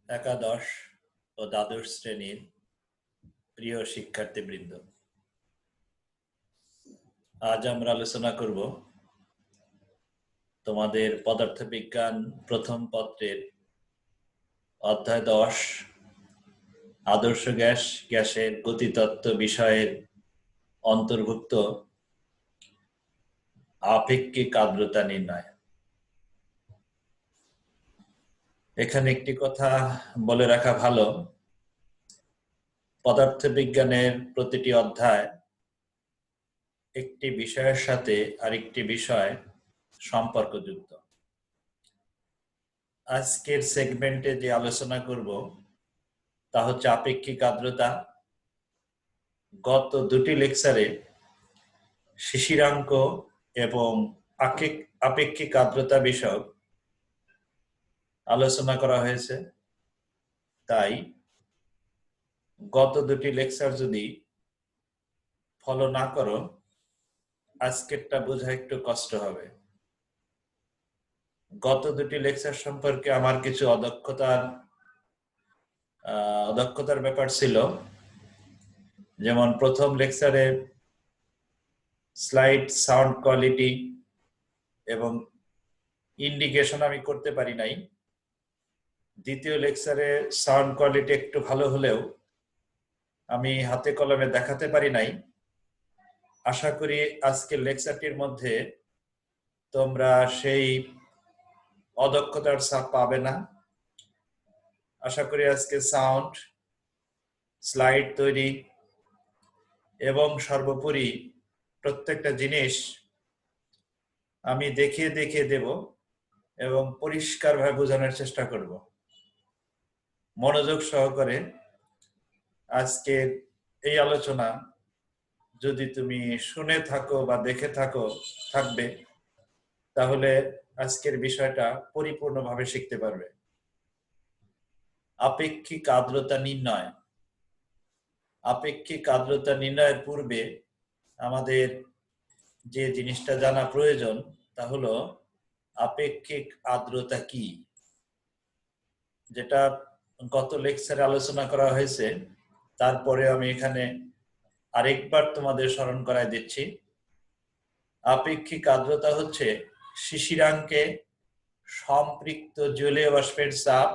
একাদশ ও দ্বাদশ শ্রেণীর প্রিয় শিক্ষার্থীবৃন্দ, আজ আমরা আলোচনা করব তোমাদের পদার্থবিজ্ঞান প্রথম পত্রের অধ্যায় 10 আদর্শ গ্যাসের গতিতত্ত্ব বিষয়ের অন্তর্ভুক্ত আপেক্ষিক আর্দ্রতা নির্ণয়। এখানে একটি কথা বলে রাখা ভালো, পদার্থবিজ্ঞানের প্রতিটি অধ্যায় একটি বিষয়ের সাথে আরেকটি বিষয় সম্পর্কযুক্ত। আজকের সেগমেন্টে যে আলোচনা করব তা হচ্ছে আপেক্ষিক আর্দ্রতা। গত দুটি লেকচারে শিশিরাঙ্ক এবং আপেক্ষিক আর্দ্রতা বিষয়ক আলোচনা করা হয়েছে, তাই গত দুটি লেকচার যদি ফলো না করো আজকেরটা বোঝা একটু কষ্ট হবে। গত দুটি লেকচার সম্পর্কে আমার কিছু অদক্ষতার ব্যাপার ছিল, যেমন প্রথম লেকচারে স্লাইড সাউন্ড কোয়ালিটি এবং ইন্ডিকেশন আমি করতে পারি নাই। দ্বিতীয় লেকচারে সাউন্ড কোয়ালিটি একটু ভালো হলেও আমি হাতে কলমে দেখাতে পারি নাই। আশা করি আজকের লেকচারটির মধ্যে তোমরা সেই অদক্ষতার ছাপ পাবে না। আশা করি আজকে সাউন্ড, স্লাইড তৈরি এবং সর্বোপরি প্রত্যেকটা জিনিস আমি দেখিয়ে দেখিয়ে দেব এবং পরিষ্কারভাবে বোঝানোর চেষ্টা করব। মনোযোগ সহকারে আজকের এই আলোচনা যদি তুমি শুনে থাকো বা দেখে থাকবে, তাহলে আজকের বিষয়টা পরিপূর্ণভাবে শিখতে পারবে। আপেক্ষিক আর্দ্রতা নির্ণয়। আপেক্ষিক আর্দ্রতা নির্ণয়ের পূর্বে আমাদের যে জিনিসটা জানা প্রয়োজন তা হলো আপেক্ষিক আর্দ্রতা কি, যেটা গত লেকচারে আলোচনা করা হয়েছে। তারপরে আমি এখানে আরেকবার তোমাদের স্মরণ করায় দিচ্ছি। আপেক্ষিক আর্দ্রতা হচ্ছে শিশিরাঙ্কে সম্পৃক্ত জলীয় বাষ্পের চাপ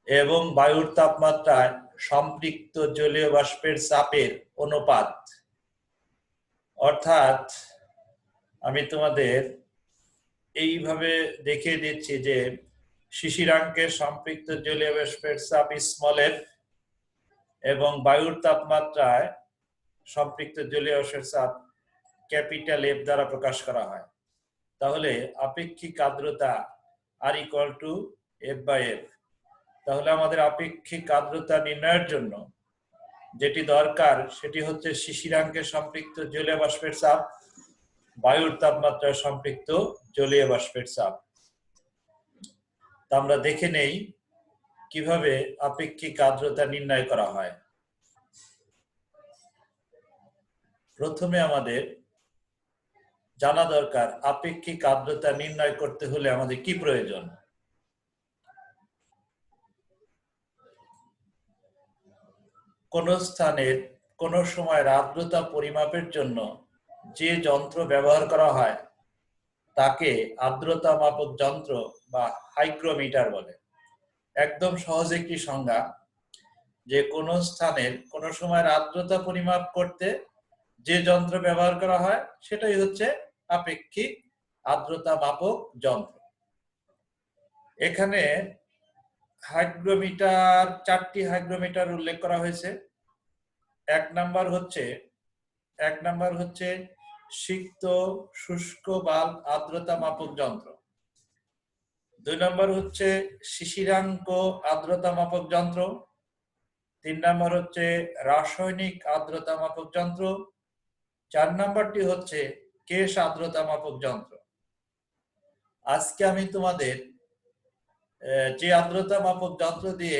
এবং বায়ুর তাপমাত্রায় সম্পৃক্ত জলীয় বাষ্পের চাপের অনুপাত। অর্থাৎ আমি তোমাদের এইভাবে দেখিয়ে দিচ্ছি যে শিশিরাঙ্কে সম্পৃক্ত জলীয় বাষ্পের চাপ স্মল এফ এবং বায়ুর তাপমাত্রায় সম্পৃক্ত জলীয় বাষ্পের চাপ ক্যাপিটাল এফ দ্বারা প্রকাশ করা হয়। তাহলে আপেক্ষিক আর্দ্রতা আর equal to F by F. তাহলে আমাদের আপেক্ষিক আর্দ্রতা নির্ণয়ের জন্য যেটি দরকার সেটি হচ্ছে শিশিরাঙ্কে সম্পৃক্ত জলীয় বাষ্পের চাপ, বায়ুর তাপমাত্রায় সম্পৃক্ত জলীয় বাষ্পের চাপ। তা আমরা দেখে নেই কিভাবে আপেক্ষিক আর্দ্রতা নির্ণয় করা হয়। প্রথমে আমাদের জানা দরকার আপেক্ষিক আর্দ্রতা নির্ণয় করতে হলে আমাদের কি প্রয়োজন। কোন স্থানের কোন সময়ের আর্দ্রতা পরিমাপের জন্য যে যন্ত্র ব্যবহার করা হয় তাকে আর্দ্রতা মাপক যন্ত্র বা হাইগ্রোমিটার বলে। একদম সহজ একটি সংজ্ঞা, যে কোন স্থানের কোন সময়ের আর্দ্রতা পরিমাপ করতে যে যন্ত্র ব্যবহার করা হয় সেটাই হচ্ছে আপেক্ষিক আর্দ্রতা মাপক যন্ত্র। এখানে হাইগ্রোমিটার, 4টি হাইগ্রোমিটার উল্লেখ করা হয়েছে। এক নাম্বার হচ্ছে সিক্ত শুষ্ক বাল্ব আর্দ্রতা মাপক যন্ত্র। 2 নম্বর হচ্ছে শিশিরাঙ্ক আর্দ্রতা মাপক যন্ত্র। 3 নম্বর হচ্ছে রাসায়নিক আর্দ্রতা মাপক যন্ত্র। 4 নম্বরটি হচ্ছে কেশ আর্দ্রতা মাপক যন্ত্র। আজকে আমি তোমাদের যে আর্দ্রতা মাপক যন্ত্র দিয়ে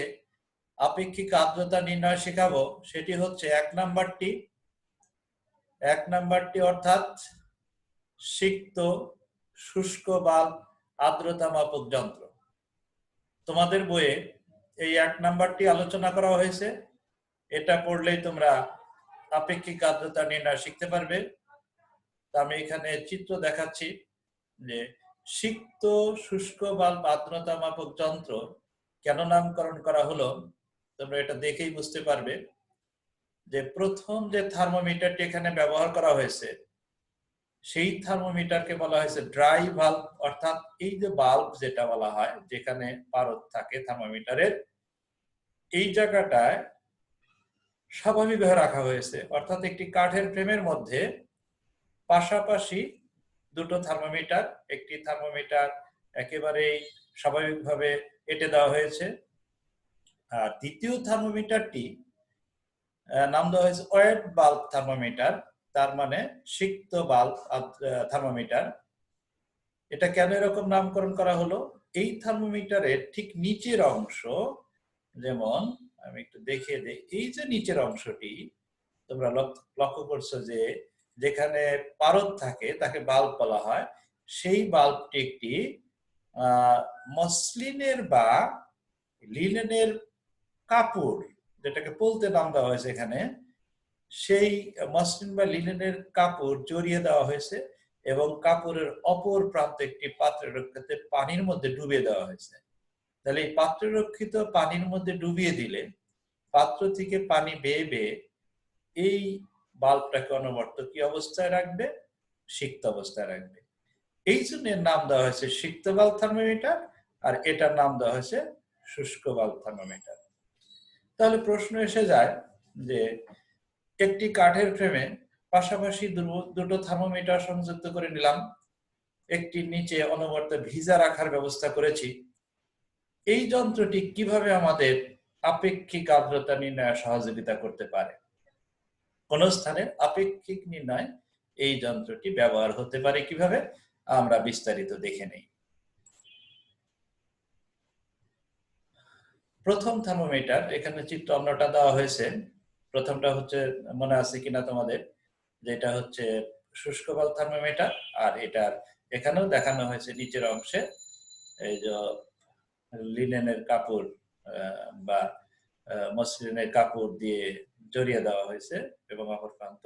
আপেক্ষিক আর্দ্রতা নির্ণয় শেখাবো সেটি হচ্ছে 1 নাম্বারটি অর্থাৎ সিক্ত শুষ্ক বাল্ব আর্দ্রতা মাপক যন্ত্র। তোমাদের বইয়ে এই 1 নাম্বারটি আলোচনা করা হয়েছে। এটা পড়লেই তোমরা আপেক্ষিক আর্দ্রতা নির্ণয় শিখতে পারবে। আমি এখানে চিত্র দেখাচ্ছি যে সিক্ত শুষ্ক বাল্ব আর্দ্রতা মাপক যন্ত্র কেন নামকরণ করা হলো তোমরা এটা দেখেই বুঝতে পারবে। যে প্রথম যে থার্মোমিটারটি এখানে ব্যবহার করা হয়েছে সেই থার্মোমিটারকে বলা হয়েছে ড্রাই ভালভ, অর্থাৎ এই যে বাল্ব যেটা বলা হয় যেখানে পারদ থাকে থার্মোমিটারের, এই জায়গাটায় স্বাভাবিকভাবে রাখা হয়েছে, অর্থাৎ একটি কাঠের ফ্রেমের মধ্যে পাশাপাশি দুটো থার্মোমিটার, একটি থার্মোমিটার একেবারেই স্বাভাবিকভাবে এঁটে দেওয়া হয়েছে, আর দ্বিতীয় থার্মোমিটারটি নাম দেওয়া হয়েছে ওয়েট বাল্ব থার্মোমিটার, তার মানে সিক্ত বাল্ব থার্মোমিটার। এটা কেন এরকম নামকরণ করা হলো? এই থার্মোমিটারের ঠিক নিচের অংশ, যেমন আমি একটু দেখিয়ে দিই, এই যে নিচের অংশটি তোমরা লক্ষ্য করছো যে যেখানে পারদ থাকে তাকে বাল্ব বলা হয়, সেই বাল্বটি একটি মসলিনের বা লিনেনের কাপড়, যেটাকে পলতে নাম দেওয়া হয়েছে এখানে, সেই মসলিন বা লিনেনের কাপড় জড়িয়ে দেওয়া হয়েছে এবং কাপড়ের অপর প্রান্তে একটি পাত্রে রক্ষিত পানির মধ্যে ডুবিয়ে দেওয়া হয়েছে। তাহলে এই পাত্রে রক্ষিত পানির মধ্যে ডুবিয়ে দিলে পাত্র থেকে পানি বেয়ে বেয়ে এই বাল্বটাকে অনবরত কি অবস্থায় রাখবে? সিক্ত অবস্থায় রাখবে। এই জন্য এর নাম দেওয়া হয়েছে সিক্ত বাল্ব থার্মোমিটার, আর এটার নাম দেওয়া হয়েছে শুষ্ক বাল্ব থার্মোমিটার। তাহলে প্রশ্ন এসে যায় যে একটি কাঠের ফ্রেমে পাশাপাশি দুটো থার্মোমিটার সংযুক্ত করে নিলাম, একটি নিচে অনবরত ভিজা রাখার ব্যবস্থা করেছি। এই যন্ত্রটি কিভাবে আমাদের আপেক্ষিক আর্দ্রতা নির্ণয়ে সহযোগিতা করতে পারে? কোন স্থানে আপেক্ষিক নির্ণয় এই যন্ত্রটি ব্যবহার হতে পারে কিভাবে, আমরা বিস্তারিত দেখে নেই। প্রথম থার্মোমিটার, এখানে চিত্র অন্যটা দেওয়া হয়েছে। প্রথমটা হচ্ছে মনে আছে কিনা তোমাদের, যেটা হচ্ছে শুষ্ক বাল্ব থার্মোমিটার, আর এটার এখানেও দেখানো হয়েছে নিচের অংশে এই যে লিনেনের কাপড় বা মসলিনের কাপড় দিয়ে জড়িয়ে দেওয়া হয়েছে এবং অপর প্রান্ত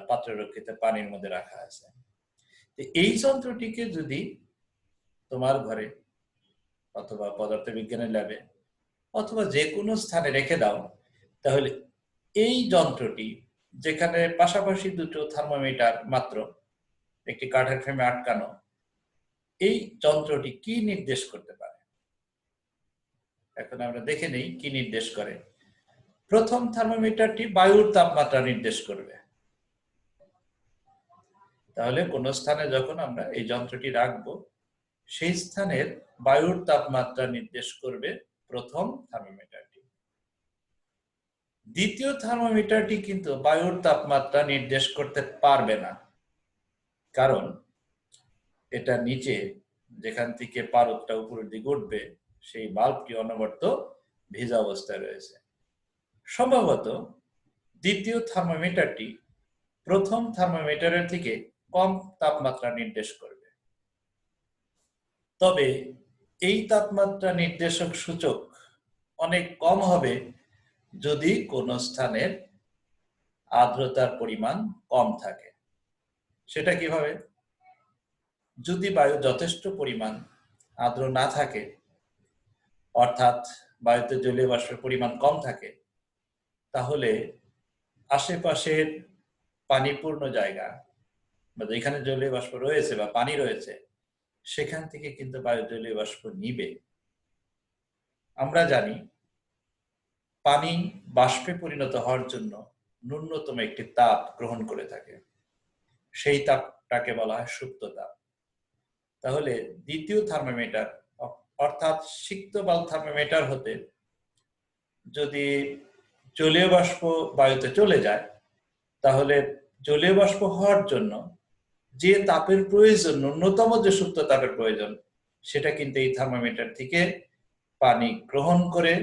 পাত্রে রক্ষিত পানির মধ্যে রাখা আছে। এই যন্ত্রটিকে যদি তোমার ঘরে অথবা পদার্থবিজ্ঞানের ল্যাবে অথবা যে কোনো স্থানে রেখে দাও, তাহলে এই যন্ত্রটি, যেখানে পাশাপাশি দুটো থার্মোমিটার মাত্র একটি কাঠের ফ্রেমে আটকানো, এই যন্ত্রটি কি নির্দেশ করতে পারে? এখন আমরা দেখে নেই কি নির্দেশ করে। প্রথম থার্মোমিটারটি বায়ুর তাপমাত্রা নির্দেশ করবে। তাহলে কোন স্থানে যখন আমরা এই যন্ত্রটি রাখবো, সেই স্থানের বায়ুর তাপমাত্রা নির্দেশ করবে প্রথম থার্মোমিটারটি। দ্বিতীয় থার্মোমিটারটি কিন্তু বায়ুর তাপমাত্রা নির্দেশ করতে পারবে না, কারণ এটা নিচে যেখান থেকে পারদটা উপরের দিকে উঠবে সেই বাল্বটি অনবরত ভিজা অবস্থায় রয়েছে। সম্ভবত দ্বিতীয় থার্মোমিটারটি প্রথম থার্মোমিটারের থেকে কম তাপমাত্রা নির্দেশ করবে। তবে এই তাপমাত্রা নির্দেশক সূচক অনেক কম হবে যদি কোন স্থানের আর্দ্রতার পরিমাণ কম থাকে। সেটা কিভাবে? যদি বায়ু যথেষ্ট পরিমাণ আর্দ্র না থাকে, অর্থাৎ বায়ুতে জলীয় বাষ্পের পরিমাণ কম থাকে, তাহলে আশেপাশের পানিপূর্ণ জায়গা বা যেখানে জলীয় বাষ্প রয়েছে বা পানি রয়েছে, সেখান থেকে কিন্তু বায়ু জলীয় বাষ্প নিবে। আমরা জানি পানি বাষ্পে পরিণত হওয়ার জন্য ন্যূনতম একটি তাপ গ্রহণ করে থাকে, সেই তাপটাকে বলা হয় সুপ্ত তাপ। তাহলে দ্বিতীয় থার্মোমিটার অর্থাৎ সিক্ত বাল্ব থার্মোমিটার হতে যদি জলীয় বাষ্প বায়ুতে চলে যায়, তাহলে জলীয় বাষ্প হওয়ার জন্য যে তাপের প্রয়োজন, ন্যূনতম যে সুপ্ত তাপের প্রয়োজন, সেটা কিন্তু এই থার্মোমিটার থেকে পানি গ্রহণ করে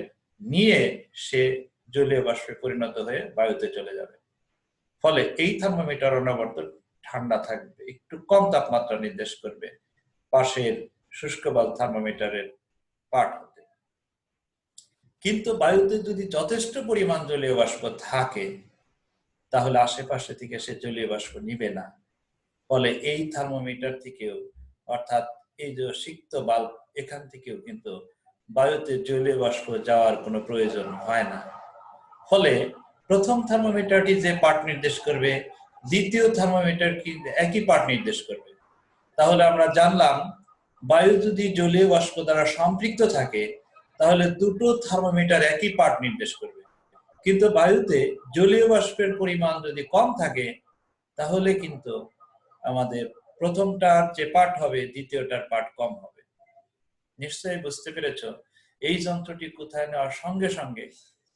নিয়ে সে জলীয় বাষ্পে পরিণত হয়ে বায়ুতে চলে যাবে। ফলে এই থার্মোমিটার অনবরত ঠান্ডা থাকবে, একটু কম তাপমাত্রা নির্দেশ করবে পাশের শুষ্ক বাল্ব থার্মোমিটারের পাঠ হতে। কিন্তু বায়ুতে যদি যথেষ্ট পরিমাণ জলীয় বাষ্প থাকে তাহলে আশেপাশে থেকে সে জলীয় বাষ্প নিবে না। ফলে এই থার্মোমিটার থেকেও, অর্থাৎ এই যে সিক্ত বাল্ব, এখান থেকেও কিন্তু বায়ুতে জলীয় বাষ্প যাওয়ার কোনো প্রয়োজন হয় না। ফলে প্রথম থার্মোমিটারটি যে পার্ট নির্দেশ করবে, দ্বিতীয় থার্মোমিটার কি একই পার্ট নির্দেশ করবে। তাহলে আমরা জানলাম বায়ু যদি জলীয় বাষ্প দ্বারা সম্পৃক্ত থাকে তাহলে দুটো থার্মোমিটার একই পার্ট নির্দেশ করবে। কিন্তু বায়ুতে জলীয় বাষ্পের পরিমাণ যদি কম থাকে তাহলে কিন্তু আমাদের প্রথমটার যে পার্ট হবে দ্বিতীয়টার পার্ট কম হবে। নিশ্চয়ই বুঝতে পেরেছ এই যন্ত্রটি কোথায় নেওয়ার সঙ্গে সঙ্গে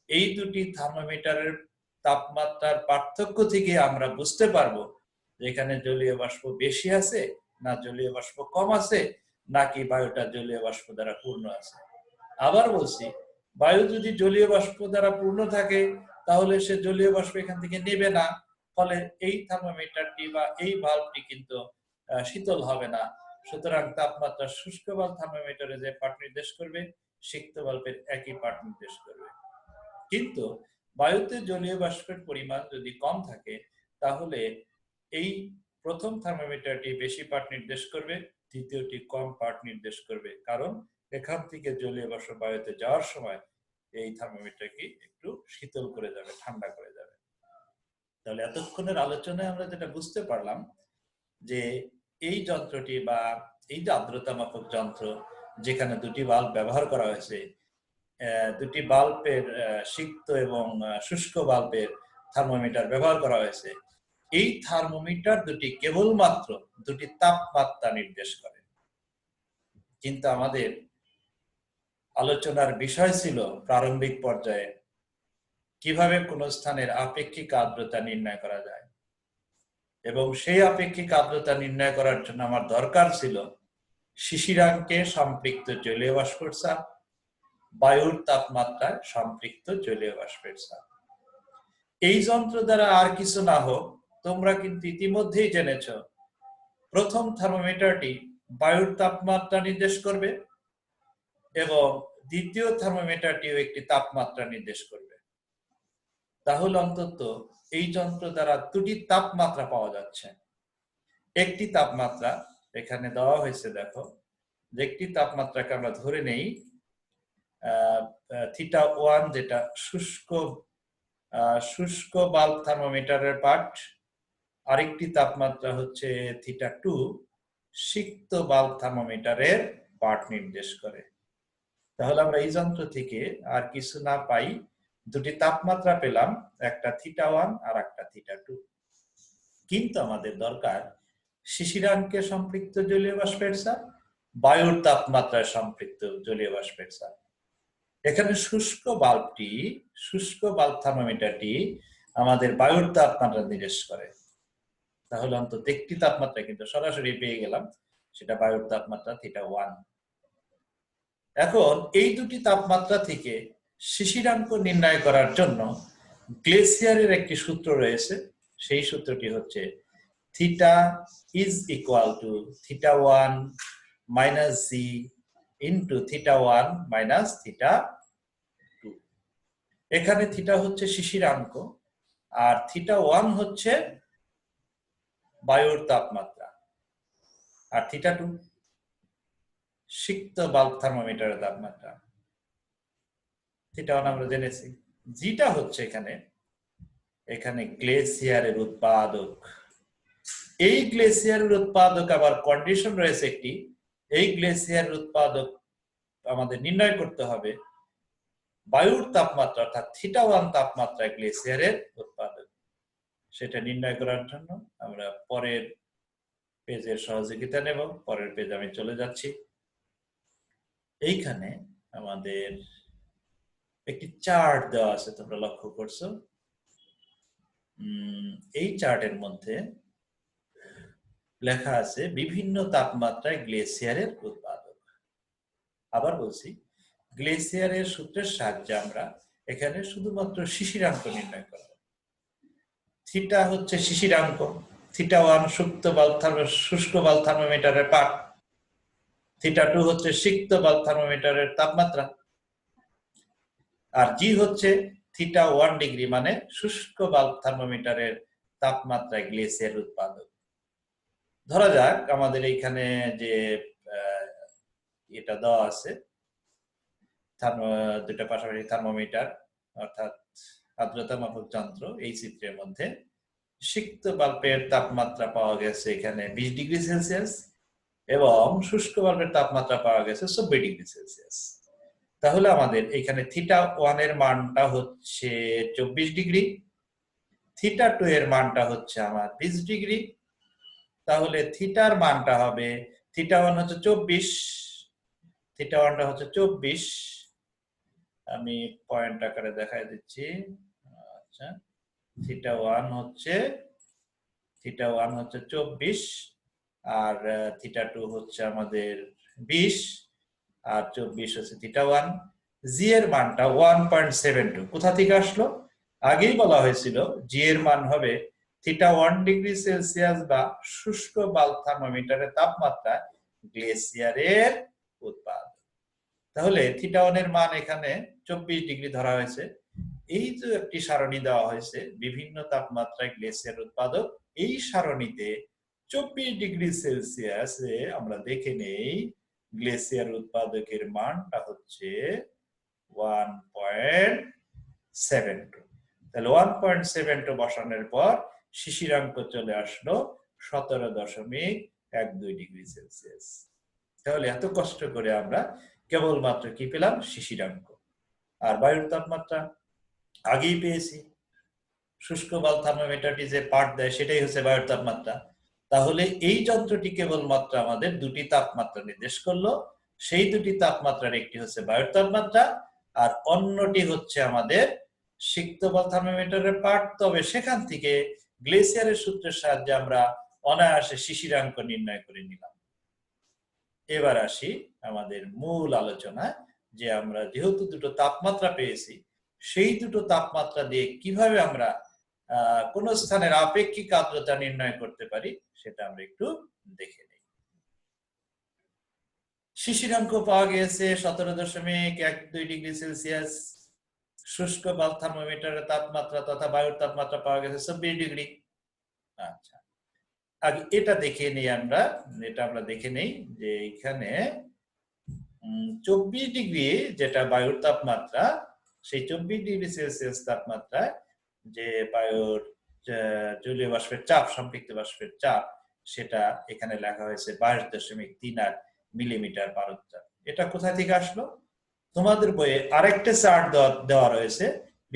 এই দুটি থার্মোমিটারের তাপমাত্রার পার্থক্য থেকে আমরা বুঝতে পারবো যে এখানে জলীয় বাষ্প বেশি আছে না জলীয় বাষ্প কম আছে, নাকি বায়ুটা জলীয় বাষ্প দ্বারা পূর্ণ আছে। আবার বলছি, বায়ু যদি জলীয় বাষ্প দ্বারা পূর্ণ থাকে তাহলে সে জলীয় বাষ্প এখান থেকে নেবে না। ফলে এই থার্মোমিটারটি বা এই বাল্বটি কিন্তু শীতল হবে না। সুতরাং তাপমাত্রা শুষ্ক বাল্ব থার্মোমিটারে যে পাঠ নির্দেশ করবে, সিক্ত বাল্বের একই পাঠ নির্দেশ করবে। কিন্তু বায়ুতে জলীয় বাষ্পের পরিমাণ যদি কম থাকে তাহলে এই প্রথম থার্মোমিটারটি বেশি পাঠ নির্দেশ করবে, দ্বিতীয়টি কম পাঠ নির্দেশ করবে, কারণ এখান থেকে জলীয় বাষ্প বায়ুতে যাওয়ার সময় এই থার্মোমিটারকে একটু শীতল করে যাবে, ঠান্ডা করে যাবে। তাহলে এতক্ষণের আলোচনায় আমরা যেটা বুঝতে পারলাম যে এই যন্ত্রটি বা এই যে আর্দ্রতা মাপক যন্ত্র, যেখানে দুটি বাল্ব ব্যবহার করা হয়েছে, দুটি বাল্বের সিক্ত এবং শুষ্ক বাল্বের থার্মোমিটার ব্যবহার করা হয়েছে, এই থার্মোমিটার দুটি কেবলমাত্র দুটি তাপমাত্রা নির্দেশ করে। কিন্তু আমাদের আলোচনার বিষয় ছিল প্রারম্ভিক পর্যায়ে কিভাবে কোন স্থানের আপেক্ষিক আর্দ্রতা নির্ণয় করা যায়, এবং সেই আপেক্ষিক আর্দ্রতা নির্ণয় করার জন্য আমার দরকার ছিল শিশিরাঙ্কে সম্পৃক্ত জলীয় বাষ্পের চাপ, বায়ুর তাপমাত্রায় সম্পৃক্ত জলীয় বাষ্পের চাপ। এই যন্ত্র দ্বারা আর কিছু না হোক, তোমরা কিন্তু ইতিমধ্যেই জেনেছ প্রথম থার্মোমিটারটি বায়ুর তাপমাত্রা নির্দেশ করবে এবং দ্বিতীয় থার্মোমিটারটিও একটি তাপমাত্রা নির্দেশ করবে। তাহলে অন্তত এই যন্ত্র দ্বারা দুটি তাপমাত্রা পাওয়া যাচ্ছে। একটি তাপমাত্রা এখানে দেওয়া হয়েছে, দেখো, যে একটি তাপমাত্রাকে আমরা ধরে নেই θ1, যেটা শুষ্ক বাল্ব থার্মোমিটারের পাঠ। আরেকটি তাপমাত্রা হচ্ছে θ2, সিক্ত বাল্ব থার্মোমিটারের পাঠ নির্দেশ করে। তাহলে আমরা এই যন্ত্র থেকে আর কিছু না পাই, দুটি তাপমাত্রা পেলাম, একটা θ1 আর একটা θ2। কিন্তু আমাদের দরকার শিশিরাঙ্কে সম্পৃক্ত জলীয় বাষ্পের চাপ, বায়ুর তাপমাত্রায় সম্পৃক্ত জলীয় বাষ্পের চাপ। এখানে শুষ্ক বাল্ব থার্মোমিটারটি আমাদের বায়ুর তাপমাত্রা নির্দেশ করে। তাহলে অন্তত একটি তাপমাত্রা কিন্তু সরাসরি পেয়ে গেলাম, সেটা বায়ুর তাপমাত্রা θ1। এখন এই দুটি তাপমাত্রা থেকে শিশিরাঙ্ক নির্ণয় করার জন্য গ্লেসিয়ারের একটি সূত্র রয়েছে। সেই সূত্রটি হচ্ছে θ is equal to θ1 minus c into θ1 minus θ2। এখানে θ হচ্ছে শিশিরাঙ্ক আর θ1 হচ্ছে বায়ুর তাপমাত্রা, আর θ2 সিক্ত বাল্ব থার্মোমিটারের তাপমাত্রা। θ1 আমরা জেনেছি। যেটা হচ্ছে এখানে গ্লেসিয়ারের উৎপাদক। এই গ্লেসিয়ারের উৎপাদক আবার কন্ডিশন রয়েছে একটি, এই গ্লেসিয়ারের উৎপাদক আমাদের নির্ণয় করতে হবে বায়ুর তাপমাত্রা অর্থাৎ θ1 তাপমাত্রা গ্লেসিয়ারের উৎপাদক। সেটা নির্ণয় করার জন্য আমরা পরের পেজের সহযোগিতা নেব। পরের পেজ আমি চলে যাচ্ছি। এইখানে আমাদের একটি চার্ট দেওয়া আছে, তোমরা লক্ষ্য করছো। এই চার্টের মধ্যে লেখা আছে বিভিন্ন তাপমাত্রায় গ্লেসিয়ারের উৎপাদক। আবার বলছি, গ্লেসিয়ারের সূত্রের সাহায্যে আমরা এখানে শুধুমাত্র শিশিরাঙ্ক নির্ণয় করব। θ হচ্ছে শিশিরাঙ্ক, θ1 শুষ্ক বাল্ব থার্মোমিটারের পাঠ, θ2 হচ্ছে সিক্ত বাল্ব থার্মোমিটারের তাপমাত্রা। আর জি হচ্ছে θ1 ডিগ্রি, মানে শুষ্ক বাল্ব থার্মোমিটারের তাপমাত্রা গ্লেসিয়ার উৎপাদক। ধরা যাক আমাদের এইখানে যে এটা দেওয়া আছে, দুটো পাশাপাশি থার্মোমিটার অর্থাৎ আর্দ্রতা মাপক যন্ত্র, এই চিত্রের মধ্যে সিক্ত বাল্বের তাপমাত্রা পাওয়া গেছে এখানে 20°C এবং শুষ্ক বাল্বের তাপমাত্রা পাওয়া গেছে 24°C। তাহলে আমাদের এখানে θ1 এর মানটা হচ্ছে 24°, θ2 এর মানটা হচ্ছে আমার 20°। তাহলে থিটার মানটা হবে, θ1 হচ্ছে 24, θ1টা হচ্ছে 24, আমি পয়েন্ট আকারে দেখাই দিচ্ছি। আচ্ছা, θ1 হচ্ছে 24 আর θ2 হচ্ছে আমাদের 20 আর 24 হচ্ছে θ1। জি এর মানটা 1.72 কোথা থেকে আসলো? আগেই বলা হয়েছিল জি এর মান হবে θ1°C বা শুষ্ক বাল্ব থার্মোমিটারের তাপমাত্রা গ্লেসিয়ারের উৎপাদ। তাহলে θ1 এর মান এখানে 24° ধরা হয়েছে। এই যে একটি সারণী দেওয়া হয়েছে বিভিন্ন তাপমাত্রায় গ্লেসিয়ার উৎপাদক, এই সারণীতে 24°C আমরা দেখে নেই গ্লেসিয়ার উৎপাদকের মানটা হচ্ছে 1.72। তাহলে 1.72 বসানোর পর শিশিরাঙ্ক চলে আসলো 17.12°C। তাহলে এত কষ্ট করে আমরা কেবলমাত্র কি পেলাম? শিশিরাঙ্ক। আর বায়ুর তাপমাত্রা আগেই পেয়েছি, শুষ্ক বাল্ব থার্মোমিটারটি যে পাঠ দেয় সেটাই হচ্ছে বায়ুর তাপমাত্রা। তাহলে এই যন্ত্রটি কেবলমাত্র আমাদের দুটি তাপমাত্রা নির্দেশ করলো, সেই দুটি তাপমাত্রার একটি হচ্ছে বায়ুর তাপমাত্রা আর অন্যটি হচ্ছে আমাদের সিক্ত বাল্ব থার্মোমিটারের পাঠ। তবে সেখান থেকে গ্লেসিয়ারের সূত্রের সাহায্যে আমরা অনায়াসে শিশিরাঙ্ক নির্ণয় করে নিলাম। এবার আসি আমাদের মূল আলোচনা, যে আমরা যেহেতু দুটো তাপমাত্রা পেয়েছি, সেই দুটো তাপমাত্রা দিয়ে কিভাবে আমরা কোন স্থানের আপেক্ষিক আর্দ্রতা নির্ণয় করতে পারি সেটা আমরা একটু দেখে নিই। শিশিরাঙ্ক পাওয়া গিয়েছে 17.12°C। শুষ্ক বাল্ব থার্মোমিটারের তাপমাত্রা তথা বায়ুর তাপমাত্রা পাওয়া গেছে 24°। আচ্ছা, আগে এটা দেখে নেই আমরা দেখে নেই যে এখানে 24° যেটা বায়ুর তাপমাত্রা, সেই 24°C তাপমাত্রায় যে বায়ুর জলীয় বাষ্পের চাপ, সম্পৃক্ত বাষ্পের চাপ, সেটা এখানে লেখা হয়েছে 22.38 মিলিমিটার পারদ। এটা কোথা থেকে আসলো? তোমাদের বইয়ে আরেকটা চার্ট দেওয়া রয়েছে,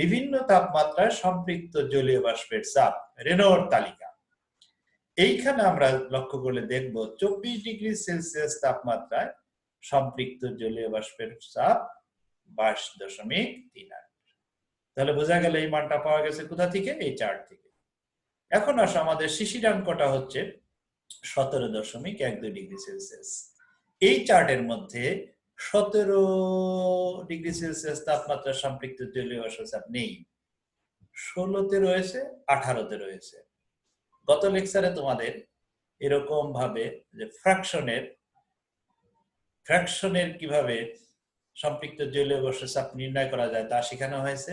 বিভিন্ন তাপমাত্রায় সম্পৃক্ত জলীয় বাষ্পের চাপ, রেনল্ড তালিকা। এইখানে আমরা লক্ষ্য করলে দেখব 24°C তাপমাত্রায় সম্পৃক্ত জলীয় বাষ্পের চাপ 22.38। তাহলে বোঝা গেল এই মানটা পাওয়া গেছে কোথা থেকে? এই চার্ট থেকে। এখন আসো আমাদের শিশিরাঙ্কটা হচ্ছে 17.12°C। এই চার্টের মধ্যে 17°C তাপমাত্রা সম্পৃক্ত জলীয় বাষ্পের চাপ নেই, 16তে রয়েছে, 18তে রয়েছে। গত লেকচারে তোমাদের এরকম ভাবে যে ফ্র্যাকশনের কিভাবে সম্পৃক্ত জলীয় বাষ্পের চাপ নির্ণয় করা যায় তা শেখানো হয়েছে।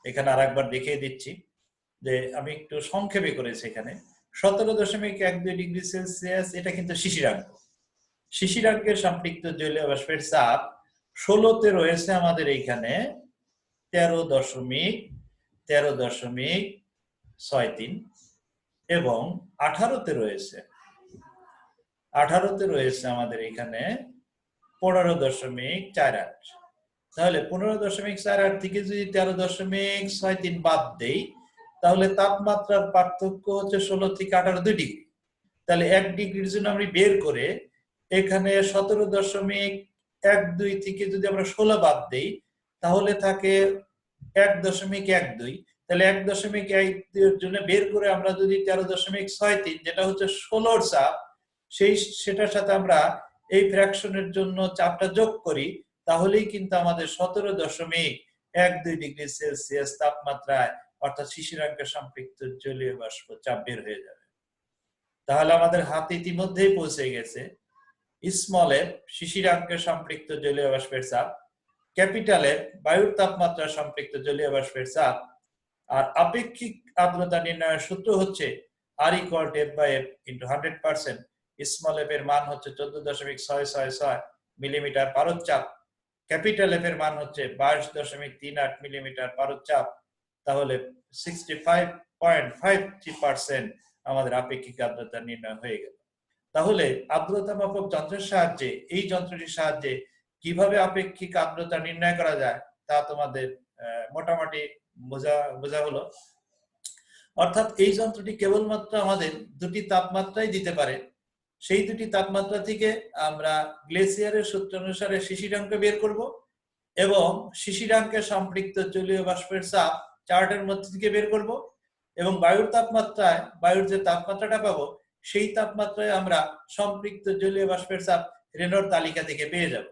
এখানে আরেকবার দেখিয়ে দিচ্ছি যে আমি একটু সংক্ষেপে করেছি। এখানে 17.12°C এটা কিন্তু শিশিরাঙ্ক। শিশিরাঙ্কের সম্পৃক্ত জলীয় বাষ্পের চাপ 16তে রয়েছে আমাদের এইখানে 13.63 এবং 18তে রয়েছে আমাদের এখানে 15.48। তাহলে 15.48 থেকে যদি 13.63 বাদ দেই তাহলে তাপমাত্রার পার্থক্য হচ্ছে 16 থেকে 18 2°। তাহলে 1 ডিগ্রির জন্য আমরা বের করে এখানে 17.12 থেকে যদি আমরা 16 বাদ দেই তাহলে থাকে 1.12। তাহলে 1.12 এর জন্য বের করে আমরা যদি 13.63 যেটা হচ্ছে 16 চাপ, সেটার সাথে আমরা এই ফ্র্যাকশনের জন্য চাপটা যোগ করি, তাহলেই কিন্তু আমাদের 17.12°C তাপমাত্রায় অর্থাৎ শিশিরাঙ্কের সম্পৃক্ত জলীয় বাষ্প চাপ বের হয়ে যাবে। তাহলে আমাদের হাতে ইতিমধ্যেই পৌঁছে গেছে স্মল এফ শিশিরাঙ্কের সম্পৃক্ত জলীয় বাষ্পের চাপ ক্যাপিটালের বায়ুর তাপমাত্রা সম্পৃক্ত জলীয় বাষ্পের চাপ। আর আপেক্ষিক আর্দ্রতা নির্ণয়ের সূত্র হচ্ছে R = F/F × 100%। স্মল f এর মান হচ্ছে 14.666 মিলিমিটার পারদ-চাপ, ক্যাপিটাল F এর মান হচ্ছে 22.38 মিলিমিটার পারদ-চাপ। তাহলে 65.53% আমাদের আপেক্ষিক আর্দ্রতা নির্ণয় হয়ে গেল। তাহলে আর্দ্রতা মাপক যন্ত্রের সাহায্যে, এই যন্ত্রটির সাহায্যে কিভাবে আপেক্ষিক আর্দ্রতা নির্ণয় করা যায় তা তোমাদের মোটামুটি বোঝা হলো। অর্থাৎ এই যন্ত্রটি কেবলমাত্র আমাদের দুটি তাপমাত্রাই দিতে পারে। সেই দুটি তাপমাত্রা থেকে আমরা গ্লেসিয়ারের সূত্র অনুসারে শিশিরাঙ্ক বের করব এবং শিশিরাঙ্কে সম্পৃক্ত জলীয় বাষ্পের চাপ চার্টের মধ্যে থেকে বের করব এবং বায়ুর তাপমাত্রায়, বায়ুর যে তাপমাত্রাটা পাবো সেই তাপমাত্রায় আমরা সম্পৃক্ত জলীয় বাষ্পের চাপ রেনল্ড তালিকা থেকে পেয়ে যাব।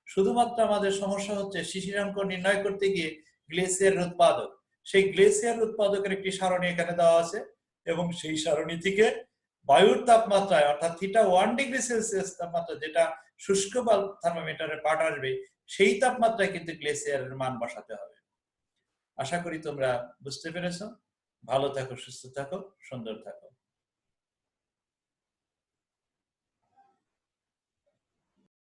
শুধুমাত্র আমাদের সমস্যা হচ্ছে শিশিরাঙ্ক নির্ণয় করতে গিয়ে গ্লেসিয়ারের উৎপাদক। সেই গ্লেসিয়ার উৎপাদকের একটি সারণী এখানে দেওয়া আছে এবং সেই সারণী থেকে বায়ুর তাপমাত্রায় অর্থাৎ θ1°C তাপমাত্রা, যেটা শুষ্ক বা থার্মোমিটারের পাঠ আসবে, সেই তাপমাত্রায় কিন্তু গ্লেসিয়ারের মান বসাতে হবে। আশা করি তোমরা বুঝতে পেরেছো। ভালো থাকো, সুস্থ থাকো, সুন্দর থাকো।